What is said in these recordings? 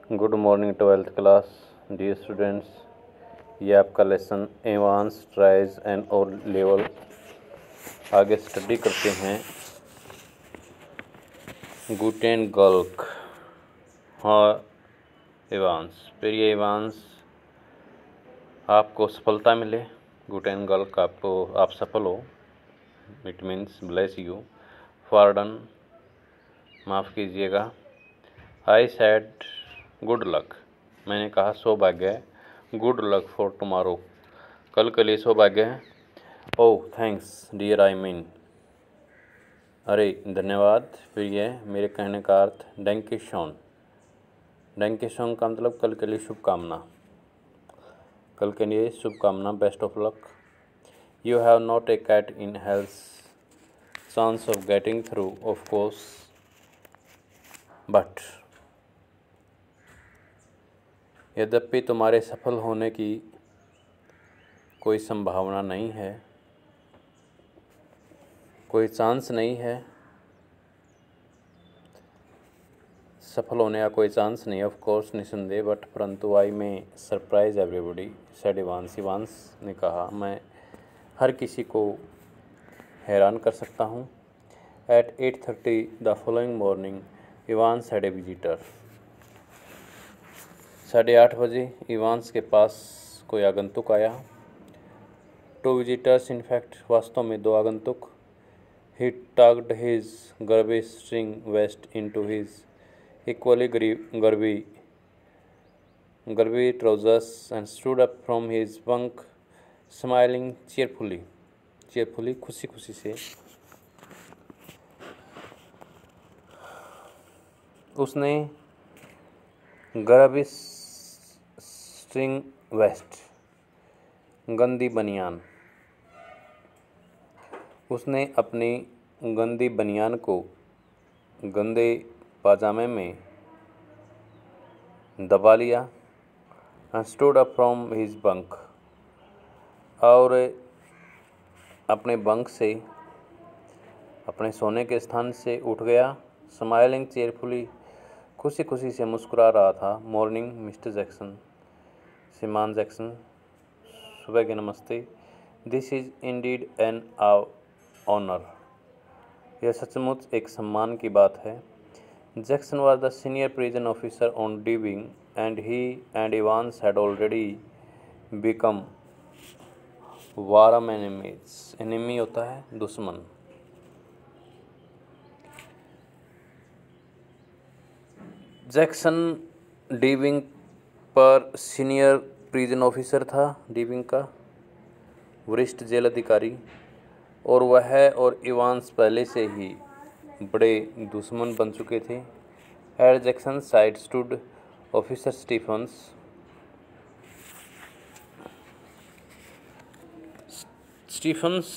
Good morning 12th class dear students. ये आपका lesson advance tries and और level आगे स्टडी करते हैं। गुटेन गल्क हाँ एडवांस, फिर ये एडवांस आपको सफलता मिले। गुटेन गल्क आपको आप सफल हो, इट मीन्स ब्लेस यू। फार्डन माफ़ कीजिएगा। आई सेड गुड लक, मैंने कहा सौभाग्य है। गुड लक फॉर टुमारो, कल के लिए सौभाग्य है। Oh thanks dear I mean, अरे धन्यवाद। फिर ये मेरे कहने का अर्थ डैंकेशॉन। डैंकेशॉन का मतलब कल के लिए शुभकामना, कल के लिए शुभकामना, best of luck. You have not a cat in hell's chance of getting through of course but, यद्यपि तुम्हारे सफल होने की कोई संभावना नहीं है, कोई चांस नहीं है, सफल होने का कोई चांस नहीं है, ऑफ कोर्स निसंदेह, बट परंतु आई में surprise everybody said Evans. Evans ने कहा मैं हर किसी को हैरान कर सकता हूँ। At 8:30 the following morning Evans had a visitor. 8:30 बजे इवांस के पास कोई आगंतुक आया। टू विजिटर्स इन फैक्ट, वास्तव में दो आगंतुक। He tugged his grubby string vest into his equally grubby trousers and stood up from his bunk smiling cheerfully खुशी खुशी से। उसने गर्बी स्ट्रिंग वेस्ट, गंदी बनियान, उसने अपनी गंदी बनियान को गंदे पाजामे में दबा लिया। And stood up from his bunk, और अपने बंक से, अपने सोने के स्थान से उठ गया। स्माइलिंग चेयरफुली, खुशी खुशी से मुस्कुरा रहा था। मॉर्निंग मिस्टर जैक्सन, श्रीमान जैक्सन, सुबह के नमस्ते। This is indeed an honour, यह सचमुच एक सम्मान की बात है। Jackson was the senior prison officer on D wing, and he and Evans had already become warm enemies. Enemy होता है दुश्मन। जैक्सन डी विंग पर सीनियर प्रिजन ऑफिसर था, डी विंग का वरिष्ठ जेल अधिकारी, और वह और इवांस पहले से ही बड़े दुश्मन बन चुके थे। At Jackson side stood officer Stephens. Stephens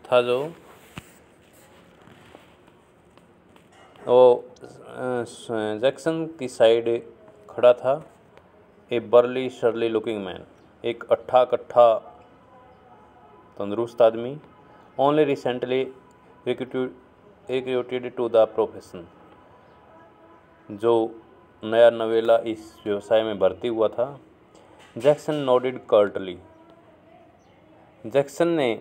था जो वो जैक्सन की साइड खड़ा था। A burly surly looking man, एक अट्ठा कट्ठा तंदुरुस्त आदमी। Only recently recruited to the profession, जो नया नवेला इस व्यवसाय में भर्ती हुआ था। जैक्सन नोडेड कर्टली, जैक्सन ने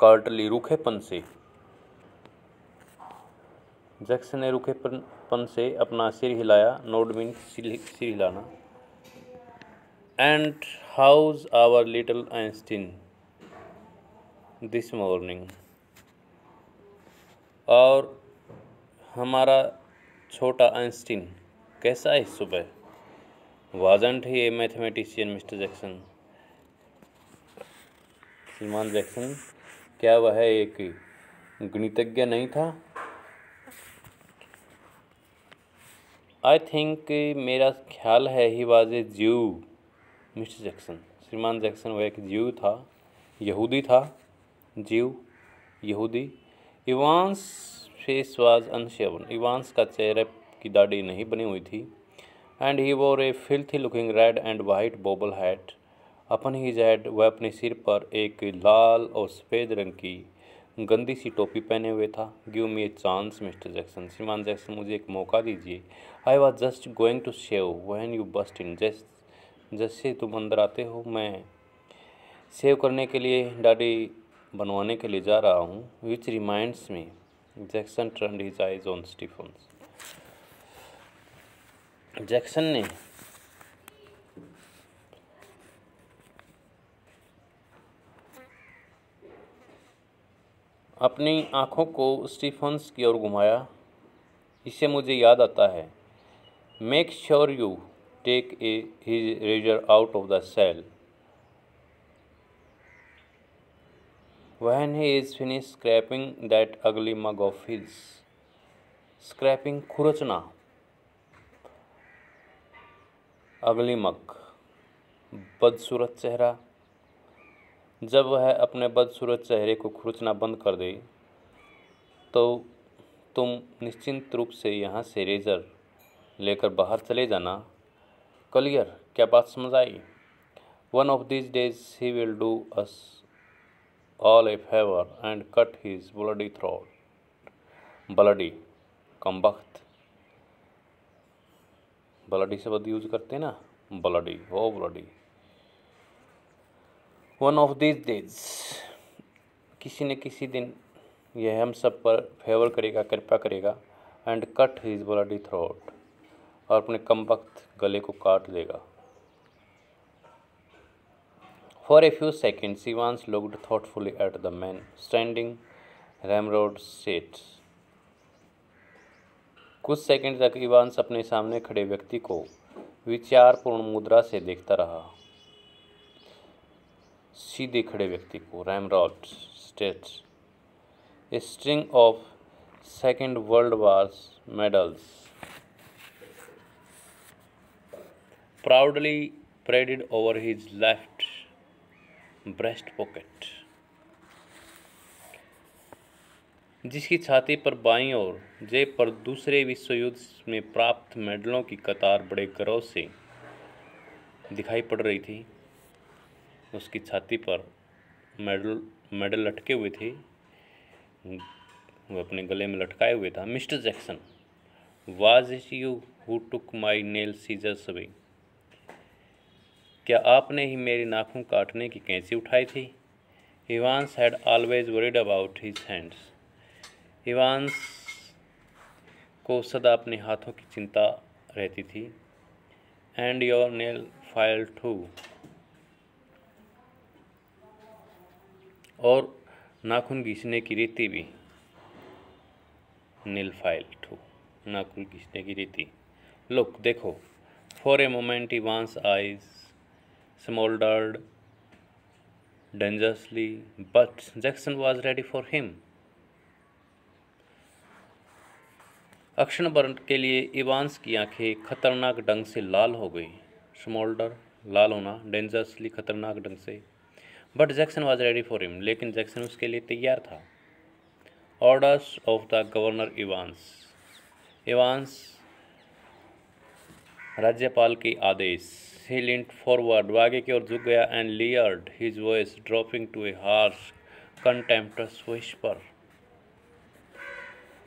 कर्टली रूखेपन से, जैक्सन ने रूखेपन से अपना सिर हिलाया। नोड मीन सिर हिलाना। And how's our little Einstein this morning, और हमारा छोटा आइंस्टीन कैसा है इस सुबह। Wasn't he a mathematician Mister Jackson, श्रीमान जैक्सन, क्या वह एक गणितज्ञ नहीं था। आई थिंक, मेरा ख्याल है, ही वाज ए ज्यू मिस्टर जैक्सन, श्रीमान जैक्सन, वह एक ज्यू था, यहूदी था। ज्यू, यहूदी। इवांस फेस वाज अनशेवन, इवांस का चेहरे की दाढ़ी नहीं बनी हुई थी। And he wore a filthy looking red and white bobble hat upon his head, वह अपने सिर पर एक लाल और सफ़ेद रंग की गंदी सी टोपी पहने हुए था। Give me a chance mister Jackson, श्रीमान जैक्सन मुझे एक मौका दीजिए। I was just going to shave when you burst in, जैसे तुम अंदर आते हो मैं सेव करने के लिए, दाढ़ी बनवाने के लिए जा रहा हूँ। Which reminds me, Jackson turned his eyes on Stephens, Jackson ने अपनी आँखों को स्टीफन्स की ओर घुमाया। इससे मुझे याद आता है, make sure you take his razor out of the cell when he is finish scraping that ugly mug of his. Scraping खुरचना, अगली मग बदसूरत चेहरा। जब वह अपने बदसूरत चेहरे को खुरचना बंद कर दे तो तुम निश्चिंत रूप से यहाँ से रेजर लेकर बाहर चले जाना। क्लियर, क्या बात समझ आई? One of these days he will do us all a favour and cut his bloody throat. Bloody, कमबख्त, ब्लडी शब्द यूज करते ना, ब्लडी, वो bloody. One of these days, किसी न किसी दिन यह हम सब पर फेवर करेगा, कृपा करेगा। And cut his bloody throat, और अपने कमबख्त गले को काट देगा। For a few seconds Evans looked thoughtfully at the man standing ramrod set. कुछ सेकंड तक इवांस अपने सामने खड़े व्यक्ति को विचारपूर्ण मुद्रा से देखता रहा। सीधे खड़े व्यक्ति को, ramrod state, a string of second world war medals proudly paraded over his left breast pocket, जिसकी छाती पर बाईं ओर जेब पर दूसरे विश्व युद्ध में प्राप्त मेडलों की कतार बड़े गौरव से दिखाई पड़ रही थी। उसकी छाती पर मेडल लटके हुए थे, वो अपने गले में लटकाए हुए था। Mister Jackson, was it you who took my nail scissors away, क्या आपने ही मेरी नाखून काटने की कैंची उठाई थी? Evans had always worried about his hands, Evans को सदा अपने हाथों की चिंता रहती थी। And your nail file too, और नाखून घिसने की रीति भी। नील फाइल टू, नाखून घिसने की रीति। लुक, देखो। For a moment Evans eyes smouldered dangerously, but Jackson was ready for him. अक्षण भर के लिए इवांस की आंखें खतरनाक ढंग से लाल हो गई। स्मोल्डर, लाल होना, डेंजरसली, खतरनाक ढंग से। But Jackson was ready for him, लेकिन जैक्सन उसके लिए तैयार था। Orders of the governor Evans, Evans राज्यपाल के आदेश। ही लींट फॉरवर्ड, वो आगे की ओर झुक गया। And leered, his voice dropping to a harsh contemptuous whisper,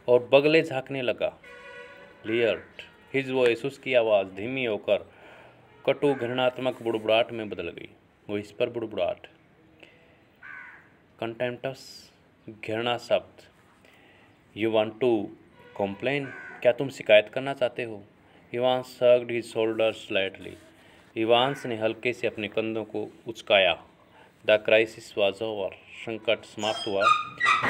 और बगले झांकने लगा। लियर्ड, हिज वॉइस, उसकी आवाज़ धीमी होकर कटु घृणात्मक बुड़बुड़ाहट में बदल गई। व्हिस्पर, बुड़बुड़ाहट। कंटेम्प्टस, घृणा शब्द। यू वॉन्ट टू कंप्लेन, क्या तुम शिकायत करना चाहते हो? Evans shrugged his shoulders slightly, Evans ने हल्के से अपने कंधों को उचकाया। द क्राइसिस वॉज ओवर, संकट समाप्त हुआ।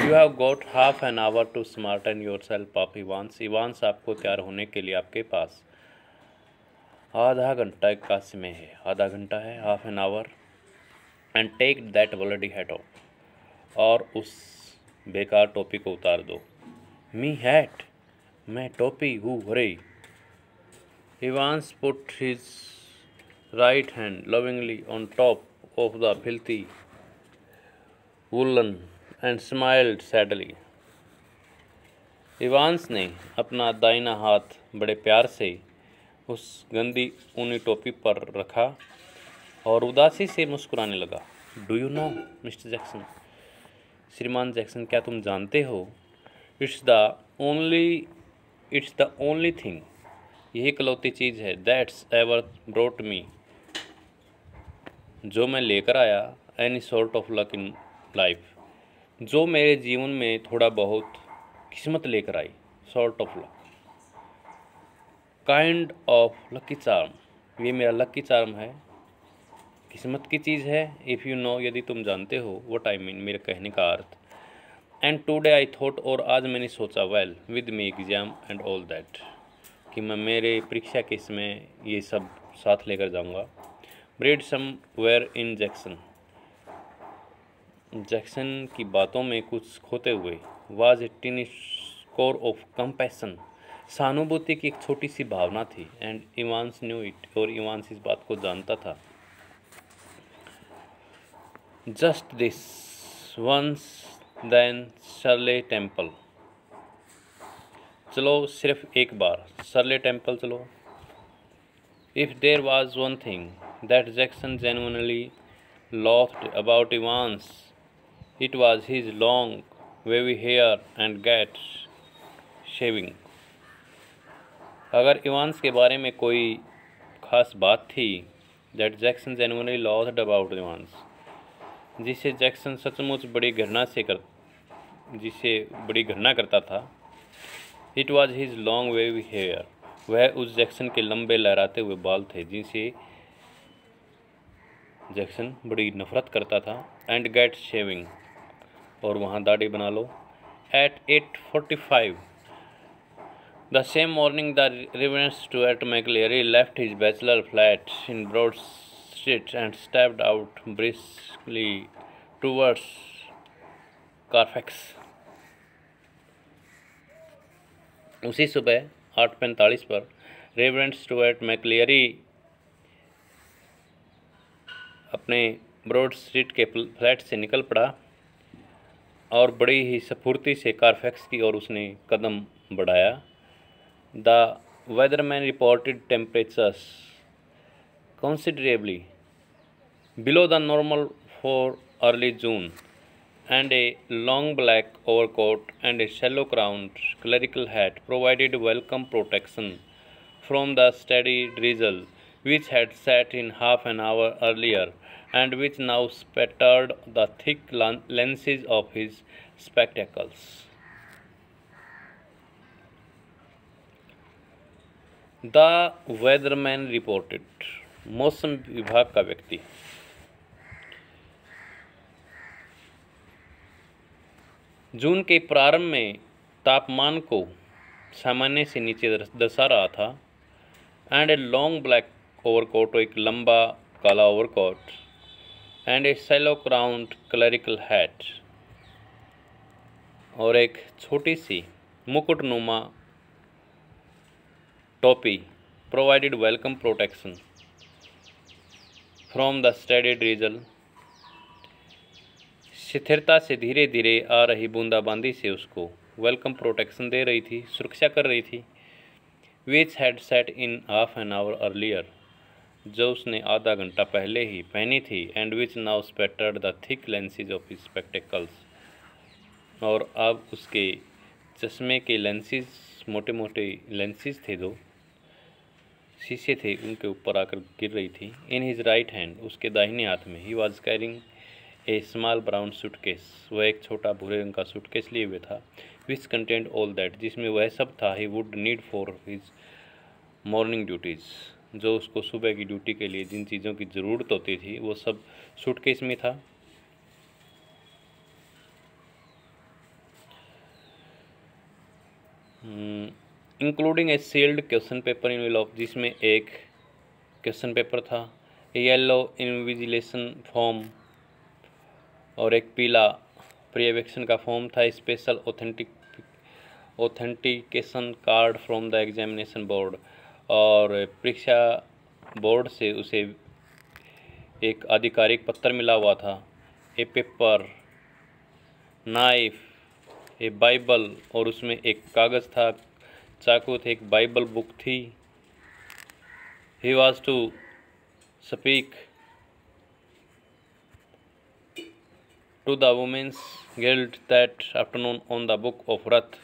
You have got half an hour to smarten yourself up Evans, Evans आपको तैयार होने के लिए आपके पास आधा घंटा का समय है। आधा घंटा है, half an hour. And take that bloody hat off, और उस बेकार टोपी को उतार दो। मी हैट, मैं टोपी हूँ, हरे। Evans put his right hand lovingly on top of the filthy woollen and smiled sadly, Evans ने अपना दाहिना हाथ बड़े प्यार से उस गंदी ऊनी टोपी पर रखा और उदासी से मुस्कुराने लगा। Do you know mister Jackson, श्रीमान जैक्सन, क्या तुम जानते हो, इट्स द ओनली थिंग, यही इकलौती चीज़ है, दैट्स एवर ब्रोट मी, जो मैं लेकर आया, any sort of luck in life, जो मेरे जीवन में थोड़ा बहुत किस्मत लेकर आई, sort of luck, kind of lucky charm, ये मेरा लकी चार्म है, किस्मत की चीज़ है। इफ़ यू नो, यदि तुम जानते हो, व्हाट आई मीन, मेरे कहने का अर्थ। एंड टुडे आई थॉट, और आज मैंने सोचा, well with me exam and all that, कि मैं मेरे परीक्षा के समय ये सब साथ लेकर जाऊंगा। ब्रेड समवेयर इन जैक्सन की बातों में कुछ खोते हुए, was a tiny score of compassion, सहानुभूति की एक छोटी सी भावना थी। एंड इवांस न्यू इट, और इवांस इस बात को जानता था। Just this once then Shirley Temple, चलो सिर्फ एक बार शर्ले टेम्पल चलो। If there was one thing that Jackson genuinely loathed about Evans, it was his long wavy hair and get shaving. अगर इवांस के बारे में कोई खास बात थी, that Jackson genuinely loathed about Evans, जिसे जैक्सन सचमुच बड़ी घृणा करता था, it was his long wavy hair, वह उस जैक्सन के लंबे लहराते हुए बाल थे जिनसे जैक्सन बड़ी नफरत करता था। एंड गेट शेविंग, और वहाँ दाढ़ी बना लो। At 8:45 the same morning the reverend Stuart McLeary left his bachelor flat in Broad Street and stepped out briskly towards Carfax. उसी सुबह 8:45 पर रेवरेंड स्टुअर्ट मैकलेरी अपने ब्रॉड स्ट्रीट के फ्लैट से निकल पड़ा और बड़ी ही स्फूर्ति से कारफैक्स की ओर उसने कदम बढ़ाया। The weatherman reported temperatures considerably below the normal for early June, and a long black overcoat and a shallow-crowned clerical hat provided welcome protection from the steady drizzle which had set in half an hour earlier and which now spattered the thick lenses of his spectacles. The weatherman reported, मौसम विभाग का व्यक्ति, जून के प्रारंभ में तापमान को सामान्य से नीचे दर्शा रहा था। And a long black overcoat, एक लंबा काला overcoat, and a shallow crowned clerical hat, और एक छोटी सी मुकुटनुमा टोपी, provided welcome protection from the steady drizzle, स्थिरता से धीरे धीरे आ रही बूंदाबांदी से उसको वेलकम प्रोटेक्शन दे रही थी, सुरक्षा कर रही थी। Which had set in half an hour earlier, जो उसने आधा घंटा पहले ही पहनी थी। And which now spattered the thick lenses of his spectacles, और अब उसके चश्मे के लेंसेज, मोटे मोटे लेंसेज थे, जो शीशे थे, उनके ऊपर आकर गिर रही थी। इन हिज राइट हैंड, उसके दाहिने हाथ में, he was carrying a small brown suitcase, वह एक छोटा भूरे रंग का सूटकेस लिए हुए था। विच कंटेंट ऑल दैट, जिसमें वह सब था he would need for his morning duties, जो उसको सुबह की ड्यूटी के लिए जिन चीज़ों की ज़रूरत होती थी वो सब सूटकेस में था। Including a sealed question paper envelope, जिसमें एक क्वेश्चन पेपर था, येलो इन्विजिलेशन फॉर्म, और एक पीला पर्यवेक्षण का फॉर्म था, special authentication card from the examination board, और परीक्षा बोर्ड से उसे एक आधिकारिक पत्र मिला हुआ था। ए पेपर, नाइफ, ए बाइबल, और उसमें एक कागज़ था, चाकू थे, एक बाइबल बुक थी। He was to speak to the women's guild that afternoon on the book of Rath.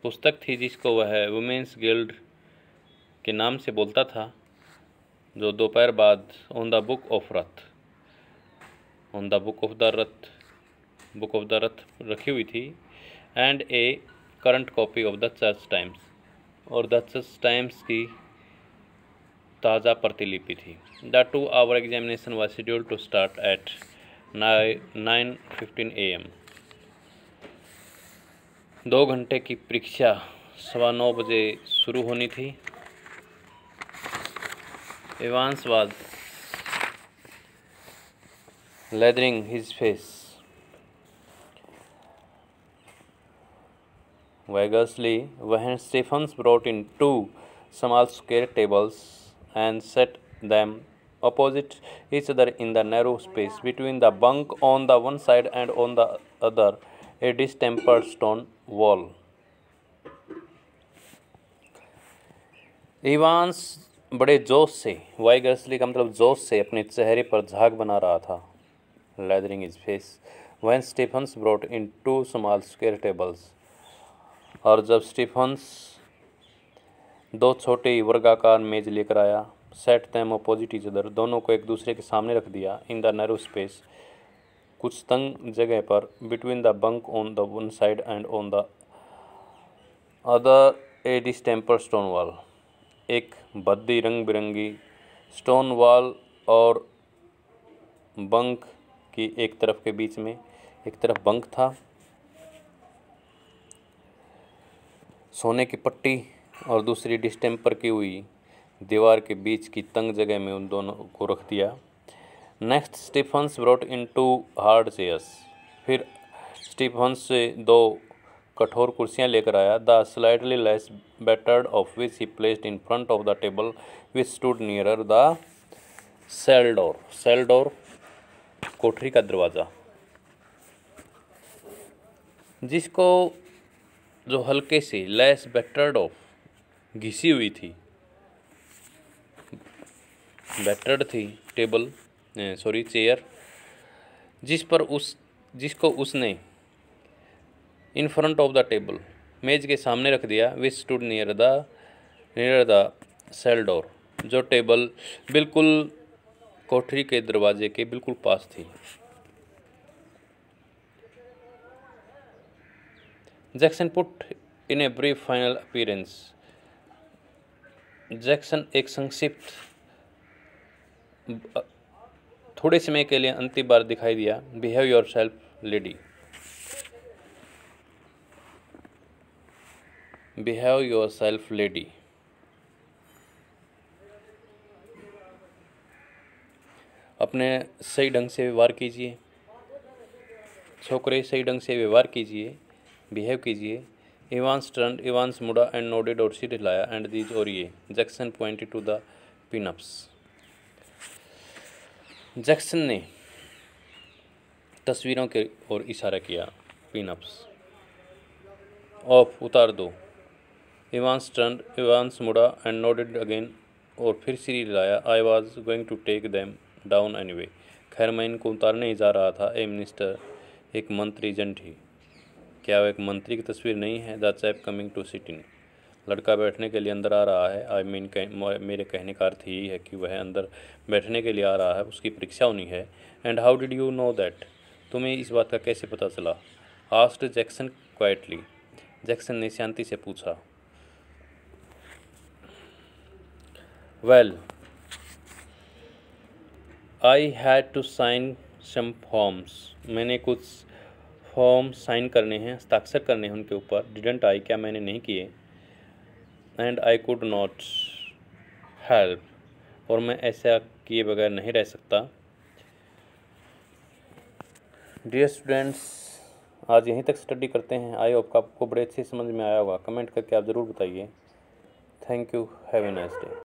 पुस्तक थी जिसको वह वुमेन्स गिल्ड के नाम से बोलता था, जो दोपहर बाद on the book of Rath, on the book of the रथ रखी हुई थी, and A current copy of the church times, और द चर्च टाइम्स की ताज़ा प्रतिलिपि थी। The 2 hour examination was scheduled to start at 9:15 AM. 2 घंटे की परीक्षा 9:15 बजे शुरू होनी थी। Evans was lathering his face vigorously when Stephens brought in 2 small square tables and set them opposite each other in the narrow space between the bunk on the one side and on the other a distempered stone wall. Evans बड़े जोश से, वाइगरसली का मतलब जोश से, अपने चेहरे पर झाग बना रहा था, lathering his face, when Stephens brought in 2 small square tables, और जब स्टीफन्स 2 छोटे वर्गाकार मेज लेकर आया, set them opposite each other, दोनों को एक दूसरे के सामने रख दिया, इन द नैरो स्पेस, कुछ तंग जगह पर, between the bunk on the one side and on the other A distemper stone wall, एक भद्दी रंग बिरंगी स्टोन वॉल और बंक की एक तरफ के बीच में, एक तरफ बंक था, सोने की पट्टी, और दूसरी डिस्टेम्पर की हुई दीवार के बीच की तंग जगह में उन दोनों को रख दिया। Next Stephens brought in 2 hard chairs, फिर स्टीफन्स से 2 कठोर कुर्सियां लेकर आया। The slightly less battered of which he placed in front of the table which stood nearer the cell door, cell door कोठरी का दरवाज़ा, जिसको जो हल्के से लेस बेटर्ड ऑफ घिसी हुई थी, बेटर्ड थी टेबल चेयर, जिसको उसने in front of the table, मेज के सामने रख दिया, which stood near the cell door, जो टेबल बिल्कुल कोठरी के दरवाजे के बिल्कुल पास थी। Jackson put in a brief final appearance, Jackson एक संक्षिप्त थोड़े समय के लिए अंतिम बार दिखाई दिया। Behave yourself lady, behave yourself lady, अपने सही ढंग से व्यवहार कीजिए, छोकरे सही ढंग से व्यवहार कीजिए, बिहेव कीजिए। इवांस मुड़ा एंड नोडेड, और सिर हिलाया, एंड दीज और ये, Jackson pointed to the pinups, Jackson ने तस्वीरों के ओर इशारा किया, पिनअप्स, ऑफ उतार दो। इवांस मुड़ा एंड नोडेड अगेन, और फिर सिर हिलाया। I was going to take them down anyway, खैर मैं इनको उतारने ही जा रहा था। ए मिनिस्टर, एक मंत्री जन थी, क्या वह एक मंत्री की तस्वीर नहीं है? The chap coming to sit in, लड़का बैठने के लिए अंदर आ रहा है। आई मीन मेरे कहने का अर्थ यही है कि वह अंदर बैठने के लिए आ रहा है, उसकी परीक्षा होनी है। And how did you know that, तुम्हें इस बात का कैसे पता चला? आस्क्ड जैक्सन क्वाइटली, जैक्सन ने शांति से पूछा। Well, I had to sign some forms, मैंने कुछ फॉर्म साइन करने हैं, हस्ताक्षर करने हैं उनके ऊपर। डिडंट आई, क्या मैंने नहीं किए? And I could not help, और मैं ऐसा किए बगैर नहीं रह सकता। डियर स्टूडेंट्स, आज यहीं तक स्टडी करते हैं। आई होप आपको बड़े अच्छे समझ में आया होगा। कमेंट करके आप ज़रूर बताइए। Thank you, have a nice day.